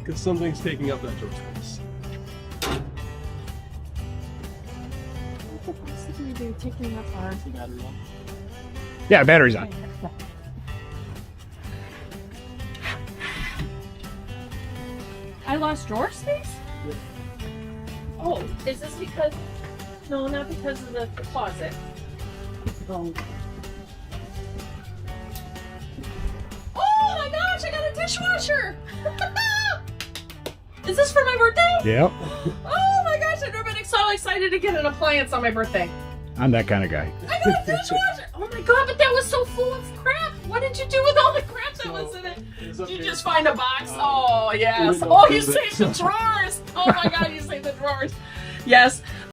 Because something's taking up that door space. Taking up our Battery on. Yeah, battery's on. I lost drawer space? Oh, is this because... No, not because of the closet. Oh my gosh, I got a dishwasher! Is this for my birthday? Yep. Oh my gosh, I've never been so excited to get an appliance on my birthday. I'm that kind of guy. I got a dishwasher! Oh my god, but that was so full of crap! What did you do with all the crap that was in it? Did you just find a box? Oh yes. Oh, you saved the drawers! Oh my god, you saved the drawers. Yes.